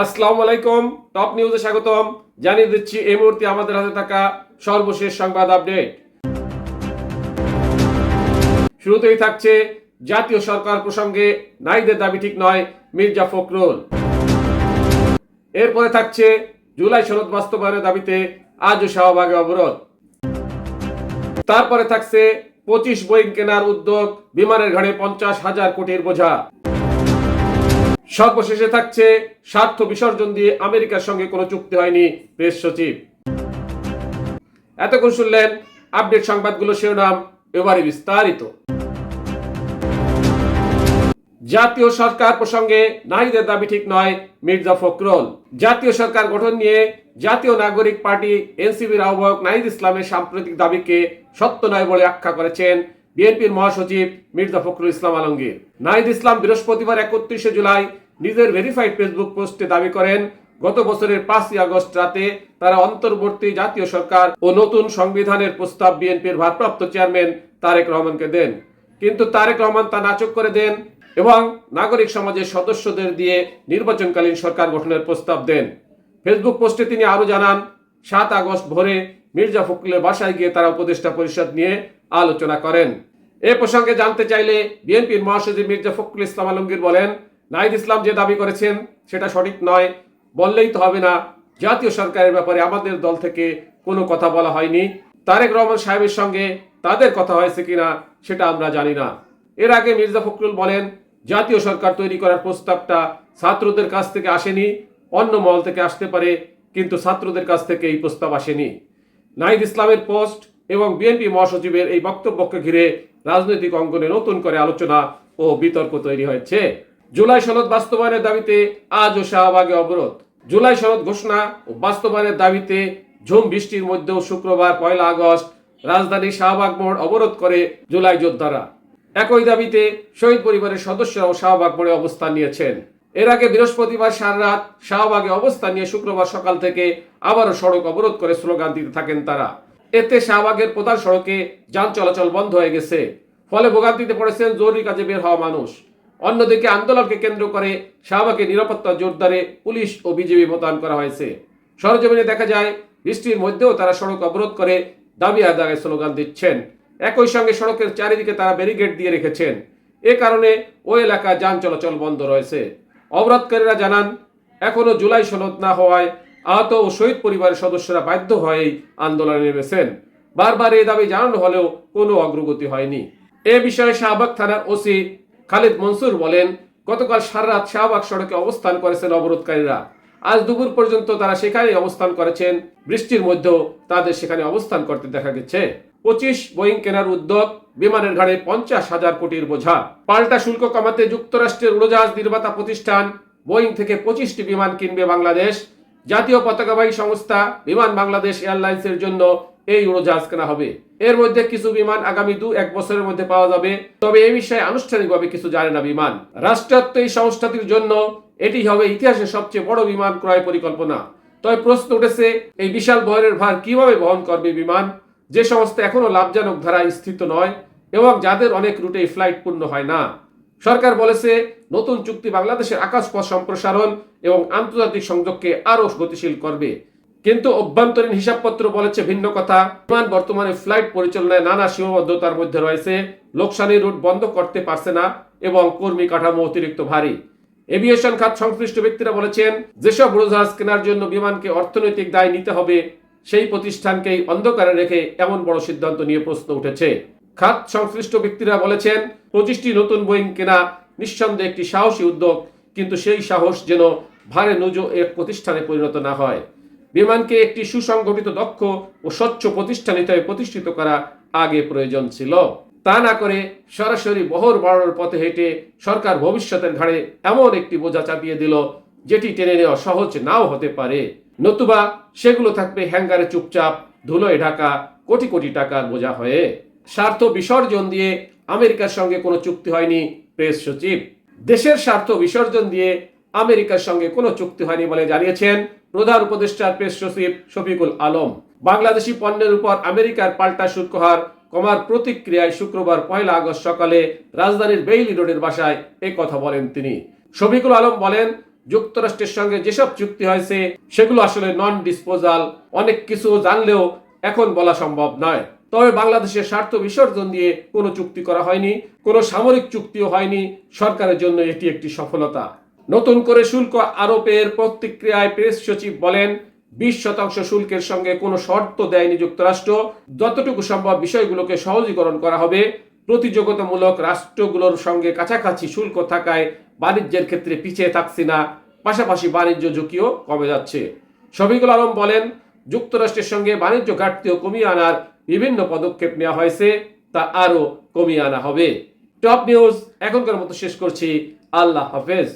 আসসালামু আলাইকুম। টপ নিউজে স্বাগতম। জানিয়ে দিচ্ছি এই মুহূর্তে আমাদের হাতে থাকা সর্বশেষ সংবাদ আপডেট। শুরুতেই থাকছে জাতীয় সরকার প্রসঙ্গে নারীদের দাবি ঠিক নয়, মির্জা ফখরুল। এরপরে থাকছে জুলাই সনদ বাস্তবায়নের দাবিতে আজও শাহবাগে অবরোধ। তারপরে থাকছে 25 বোয়িং কেনার উদ্যোগ, বিমানের ঘাড়ে 50,000 কোটির বোঝা। সর্বশেষে থাকছে স্বার্থ বিসর্জন দিয়ে আমেরিকার সঙ্গে কোনো চুক্তি হয়নি, প্রেস সচিব। এতক্ষণ শুনলেন আপডেট সংবাদগুলো শিরোনাম, এবারে বিস্তারিত। জাতীয় সরকার প্রসঙ্গে নারীদের দাবি ঠিক নয়, মির্জা ফখরুল। জাতীয় সরকার গঠন নিয়ে জাতীয় নাগরিক পার্টি এনসিপির আহ্বায়ক নাহিদ ইসলামের সাম্প্রতিক দাবিকে সত্য নয় বলে আখ্যা করেছেন বিএনপির মহাসচিব মির্জা ফখরুল ইসলাম আলমগীর। নাহিদ ইসলাম বৃহস্পতিবার 31 জুলাই নিজের ভেরিফাইড ফেসবুক পোস্টে দাবি করেন, গত বছরের 5 আগস্ট রাতে তারা অন্তর্বর্তী জাতীয় সরকার ও নতুন সংবিধানের প্রস্তাব বিএনপির ভারপ্রাপ্ত চেয়ারম্যান তারেক রহমানকে দেন, কিন্তু তারেক রহমান তা নাকচ করে দেন এবং নাগরিক সমাজের সদস্যদের দিয়ে নির্বাচনকালীন সরকার গঠনের প্রস্তাব দেন। ফেসবুক পোস্টে তিনি আরো জানান, 7 আগস্ট ভোরে মির্জা ফখরুলের বাসায় গিয়ে তারা উপদেষ্টা পরিষদ নিয়ে আলোচনা করেন। এ প্রসঙ্গে জানতে চাইলে বিএনপির মহাসচিব মির্জা ফখরুল ইসলাম আলমগীর বলেন, নাহিদ ইসলাম যে দাবি করেছেন সেটা সঠিক নয়, বললেই তো হবে না। জাতীয় সরকারের ব্যাপারে আমাদের দল থেকে কোনো কথা বলা হয়নি। তারেক রহমান সাহেবের সঙ্গে তাদের কথা হয়েছে কিনা সেটা আমরা জানি না। এর আগে মির্জা ফখরুল বলেন, জাতীয় সরকার তৈরি করার প্রস্তাবটা ছাত্রদের কাছ থেকে আসেনি, অন্য মহল থেকে আসতে পারে, কিন্তু ছাত্রদের কাছ থেকে এই প্রস্তাব আসেনি। নাহিদ ইসলামের পোস্ট এবং বিএনপি মহাসচিবের এই বক্তব্যকে ঘিরে রাজনৈতিক অঙ্গনে নতুন করে আলোচনা ও বিতর্ক তৈরি হয়েছে। জুলাই সনদ বাস্তবায়নের দাবিতে আজও শাহবাগে অবরোধ। জুলাই সনদ ঘোষণা ও বাস্তবায়নের দাবিতে ঝুম বৃষ্টির মধ্যেও শুক্রবার 1 আগস্ট রাজধানী শাহবাগ মোড় অবরোধ করে জুলাই যোদ্ধারা। একই দাবিতে শহীদ পরিবারের সদস্যরাও শাহবাগ মোড়ে অবস্থান নিয়েছেন। এর আগে বৃহস্পতিবার সারা রাত শাহবাগে অবস্থান নিয়ে শুক্রবার সকাল থেকে আবারও সড়ক অবরোধ করে স্লোগান দিতে থাকেন তারা। এতে শাহবাগের প্রধান সড়কে যান চলাচল বন্ধ হয়ে গেছে, ফলে ভোগান্তিতে পড়েছেন জরুরি কাজে বের হওয়া মানুষ। অন্যদিকে আন্দোলনকে কেন্দ্র করে শাহবাগে নিরাপত্তা জোরদারে পুলিশ ও বিজিবি মোতায়েন করা হয়েছে। সরজমিনে দেখা যায়, বৃষ্টির মধ্যেও তারা সড়ক অবরোধ করে দাবি আদায়ে স্লোগান দিচ্ছেন। একই সঙ্গে সড়কের চারিদিকে তারা ব্যারিকেড দিয়ে রেখেছেন। এ কারণে ওই এলাকায় যান চলাচল বন্ধ রয়েছে। অবরোধকারীরা জানান, এখনো জুলাই সনদ না হওয়ায় আহত ও শহীদ পরিবারের সদস্যরা বাধ্য হয়েই আন্দোলনে নেমেছেন। বারবার এই দাবি জানানো হলেও কোনো অগ্রগতি হয়নি। এ বিষয়ে শাহবাগ থানার ওসি খালিদ মনসুর বলেন, গতকাল সারা রাত শাহবাগ সড়কে অবস্থান করেছেন অবরোধকারীরা। আজ দুপুর পর্যন্ত তারা সেখানেই অবস্থান করেছেন। বৃষ্টির মধ্যেও তাদের সেখানে অবস্থান করতে দেখা গেছে। 25 বোয়িং কেনার উদ্যোগ, বিমানের ঘাড়ে 50,000 কোটির বোঝা। পাল্টা শুল্ক কমাতে যুক্তরাষ্ট্রের উড়োজাহাজ নির্মাতা প্রতিষ্ঠান বোয়িং থেকে 25টি বিমান কিনবে বাংলাদেশ। জাতীয় পতাকাবাহী সংস্থা বিমান বাংলাদেশ এয়ারলাইন্সের জন্য এই উড়োজাহাজ কেনা হবে। এর মধ্যে কিছু বিমান আগামী 2-1 বছরের মধ্যে পাওয়া যাবে, তবে এই বিষয়ে আনুষ্ঠানিকভাবে কিছু জানে না বিমান। রাষ্ট্রায়ত্ত এই সংস্থাটির জন্য এটি হবে ইতিহাসের সবচেয়ে বড় বিমান ক্রয় পরিকল্পনা। তবে প্রশ্ন উঠেছে, এই বিশাল বহরের ভার কিভাবে বহন করবে বিমান, যে সংস্থা এখনো লাভজনক ধারায় স্থিত নয় এবং যাদের অনেক রুটে ফ্লাইট পূর্ণ হয় না। সরকার বলেছে, নতুন চুক্তি বাংলাদেশের আকাশপথ সম্প্রসারণ এবং আন্তর্জাতিক সংযোগকে আরও গতিশীল করবে, কিন্তু অভ্যন্তরীণ হিসাবপত্র বলেছে ভিন্ন কথা। বিমান বর্তমানে ফ্লাইট পরিচালনায় নানা সীমাবদ্ধতার মধ্যে রয়েছে, লোকসানি রুট বন্ধ করতে পারছে না এবং কর্মী কাঠামো অতিরিক্ত ভারী। এভিয়েশন খাত সংশ্লিষ্ট ব্যক্তিরা বলেছেন, যেসব উড়োজাহাজ কেনার জন্য বিমানকে অর্থনৈতিক দায় নিতে হবে, সেই প্রতিষ্ঠানকেই অন্ধকারে রেখে এমন বড় সিদ্ধান্ত নিয়ে প্রশ্ন উঠেছে। খাত সংশ্লিষ্ট ব্যক্তিরা বলেছেন, 25টি নতুন বোয়িং কেনা নিঃসন্দেহে একটি সাহসী উদ্যোগ, কিন্তু সেই সাহস যেন ভারে নুজো এক প্রতিষ্ঠানে পরিণত না হয়। বিমানকে একটি সুসংগঠিত, দক্ষ ও স্বচ্ছ প্রতিষ্ঠান হিসেবে প্রতিষ্ঠিত করা আগে প্রয়োজন ছিল। তা না করে সরাসরি বহর বাড়ানোর পথে হেঁটে সরকার ভবিষ্যতের ঘাড়ে এমন একটি বোঝা চাপিয়ে দিল, যেটি টেনে নেওয়া সহজ নাও হতে পারে, নতুবা সেগুলো থাকবে হ্যাঙ্গারে চুপচাপ ধুলোয় ঢাকা কোটি কোটি টাকার বোঝা হয়ে। স্বার্থ বিসর্জন দিয়ে আমেরিকার সঙ্গে কোনো চুক্তি হয়নি, প্রেস সচিব। দেশের স্বার্থ বিসর্জন দিয়ে আমেরিকার সঙ্গে কোনো চুক্তি হয়নি বলে জানিয়েছেন প্রধান উপদেষ্টার প্রেস সচিব শফিকুল আলম। বাংলাদেশি পণ্যের উপর আমেরিকার পাল্টা শুল্ক হার কমার প্রতিক্রিয়ায় শুক্রবার 1 আগস্ট সকালে রাজধানীর বেইলি রোডের বাসায় এ কথা বলেন তিনি। শফিকুল আলম বলেন, যুক্তরাষ্ট্রের সঙ্গে যেসব চুক্তি হয়েছে সেগুলো আসলে নন ডিসপোজাল। অনেক কিছু জানলেও এখন বলা সম্ভব নয়। তবে বাংলাদেশের স্বার্থ বিসর্জন দিয়ে কোনো চুক্তি করা হয়নি, কোনো সামরিক চুক্তিও হয়নি। সরকারের জন্য এটি একটি সফলতা। নতুন করে শুল্ক আরোপের প্রতিক্রিয়ায় প্রেস সচিব বলেন, 20% শুল্কের সঙ্গে কোনো শর্ত দেয়নি যুক্তরাষ্ট্র। যতটুকু সম্ভব বিষয়গুলোকে সহজীকরণ করা হবে। প্রতিযোগিতামূলক রাষ্ট্রগুলোর সঙ্গে কাছাকাছি শুল্ক থাকায় বাণিজ্যের ক্ষেত্রে পিছিয়ে থাকছি না, পাশাপাশি বাণিজ্য ঝুঁকিও কমে যাচ্ছে। শফিকুল আলম বলেন, যুক্তরাষ্ট্রের সঙ্গে বাণিজ্য ঘাটতিও কমিয়ে আনার বিভিন্ন পদক্ষেপ নেওয়া হয়েছে, তা আরও কমিয়ে আনা হবে। টপ নিউজ এখনকার মতো শেষ করছি। আল্লাহ হাফেজ।